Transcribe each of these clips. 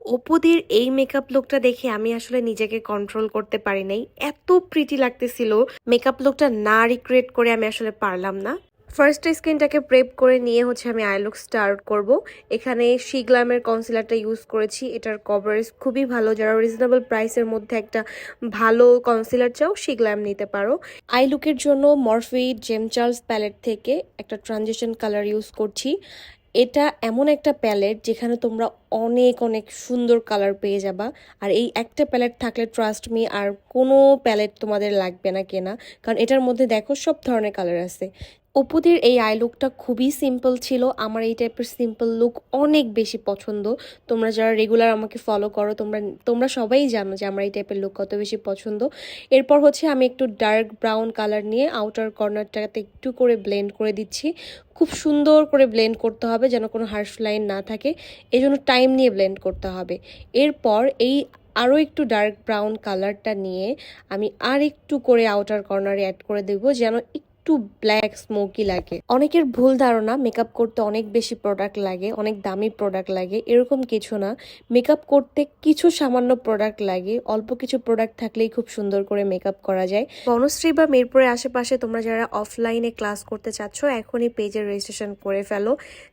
অপুদের এই মেকআপ লুকটা দেখে আমি আসলে নিজেকে কন্ট্রোল করতে পারি নাই। এত প্রিটি লাগতেছিল, মেকআপ লুকটা না রিক্রিয়েট করে আমি আসলে পারলাম না। ফার্স্ট স্কিনটাকে প্রেপ করে নিয়ে আমি আই লুক স্টার্ট করব। এখানে শিগ্লামের কনসিলারটা ইউজ করেছি। এটার কভারেজ খুবই ভালো। যারা রিজনেবল প্রাইসের মধ্যে একটা ভালো কনসিলার চাও, শিগ্লাম নিতে পারো। আই লুকের জন্য মরফি জেম চার্লস প্যালেট থেকে একটা ট্রানজিশন কালার ইউজ করছি। এটা এমন একটা প্যালেট যেখানে তোমরা অনেক অনেক সুন্দর কালার পেয়ে যাবা। আর এই একটা প্যালেট থাকলে ট্রাস্ট মি আর কোনো প্যালেট তোমাদের লাগবে না কেনা, কারণ এটার মধ্যে দেখো সব ধরনের কালার আছে। অপুদের এই আই লুকটা খুবই সিম্পল ছিল। আমার এই টাইপের সিম্পল লুক অনেক বেশি পছন্দ। তোমরা যারা রেগুলার আমাকে ফলো করো, তোমরা তোমরা সবাই জানো যে আমার এই টাইপের লুক কত বেশি পছন্দ। এরপর আমি একটু ডার্ক ব্রাউন কালার নিয়ে আউটার কর্নারটাতে একটু করে ব্লেন্ড করে দিচ্ছি। খুব সুন্দর করে ব্লেন্ড করতে হবে যেন কোনো হার্শ লাইন না থাকে, এই জন্য টাইম নিয়ে ব্লেন্ড করতে হবে। এরপর এই আরও একটু ডার্ক ব্রাউন কালারটা নিয়ে আমি আর একটু করে আউটার কর্নারে অ্যাড করে দেবো যেন একটু ব্ল্যাক স্মোকি লাগে। অনেকের ভুল ধারণা মেকআপ করতে অনেক বেশি প্রোডাক্ট লাগে, অনেক দামি প্রোডাক্ট লাগে, এরকম কিছু না। মেকআপ করতে কিছু সামান্য প্রোডাক্ট লাগে, অল্প কিছু প্রোডাক্ট থাকলেই খুব সুন্দর করে মেকআপ করা যায়। বনশ্রী বা মিরপুরের আশেপাশে তোমরা যারা অফলাইনে ক্লাস করতে চাচ্ছ, এখনই পেজের রেজিস্ট্রেশন করে ফেলো।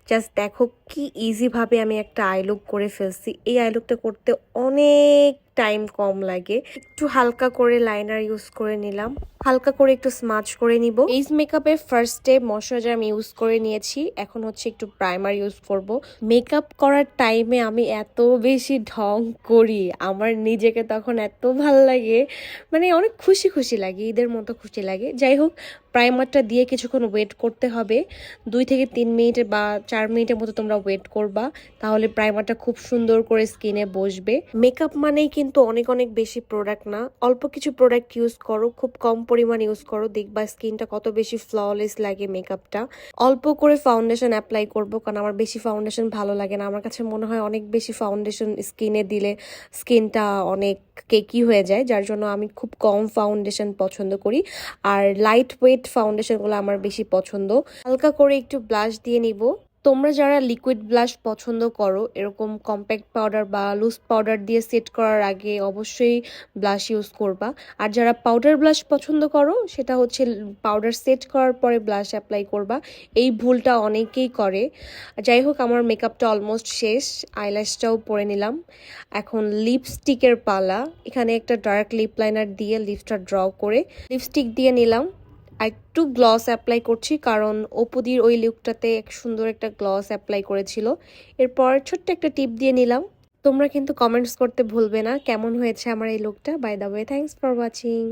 জাস্ট দেখো কি ইজিভাবে আমি একটা আই লুক করে ফেলছি। এই আই লুকটা করতে অনেক টাইম কম লাগে। একটু হালকা করে লাইনার ইউজ করে নিলাম, হালকা করে একটু স্মাচ করে নিব। বেস মেকআপের ফার্স্টে ময়শ্চারাইজার আমি ইউজ করে নিয়েছি, এখন একটু প্রাইমার ইউজ করব। মেকআপ করার টাইমে আমি এত বেশি ঢং করি, আমার নিজেকে তখন এত ভাল লাগে, মানে অনেক খুশি খুশি লাগে, ঈদের মতো খুশি লাগে। যাই হোক, প্রাইমারটা দিয়ে কিছুক্ষণ ওয়েট করতে হবে। 2 থেকে 3 মিনিট বা 4 মিনিটের মতো তোমরা ওয়েট করবা, তাহলে প্রাইমারটা খুব সুন্দর করে স্কিনে বসবে। মেকআপ মানেই কিন্তু অনেক অনেক বেশি প্রোডাক্ট না, অল্প কিছু প্রোডাক্ট ইউজ করো, খুব কম পরিমাণ ইউজ করো, দেখবা স্কিনটা কত বেশি ফ্ললেস লাগে মেকআপটা। অল্প করে ফাউন্ডেশন অ্যাপ্লাই করবো, কারণ আমার বেশি ফাউন্ডেশন ভালো লাগে না। আমার কাছে মনে হয় অনেক বেশি ফাউন্ডেশন স্কিনে দিলে স্কিনটা অনেক কেকি হয়ে যায়, যার জন্য আমি খুব কম ফাউন্ডেশন পছন্দ করি। আর লাইট ওয়েট ফাউন্ডেশনগুলো আমার বেশি পছন্দ। হালকা করে একটু ব্লাশ দিয়ে নিব। তোমরা যারা লিকুইড ব্লাশ পছন্দ করো, এরকম কম্প্যাক্ট পাউডার বা লুজ পাউডার দিয়ে সেট করার আগে অবশ্যই ব্লাশ ইউজ করবা। আর যারা পাউডার ব্লাশ পছন্দ করো, সেটা পাউডার সেট করার পরে ব্লাশ অ্যাপ্লাই করবা। এই ভুলটা অনেকেই করে। যাই হোক, আমার মেকআপটা অলমোস্ট শেষ, আইল্যাশটাও পরে নিলাম। এখন লিপস্টিকের পালা। এখানে একটা ডার্ক লিপ লাইনার দিয়ে লিপসটা ড্র করে লিপস্টিক দিয়ে নিলাম। আর একটু গ্লস অ্যাপ্লাই করছি, কারণ অপুদির ওই লুকটাতে এক সুন্দর একটা গ্লস অ্যাপ্লাই করেছিল। এরপর ছোট্ট একটা টিপ দিয়ে নিলাম। তোমরা কিন্তু কমেন্টস করতে ভুলবে না কেমন হয়েছে আমার এই লুকটা। By the way, thanks for watching.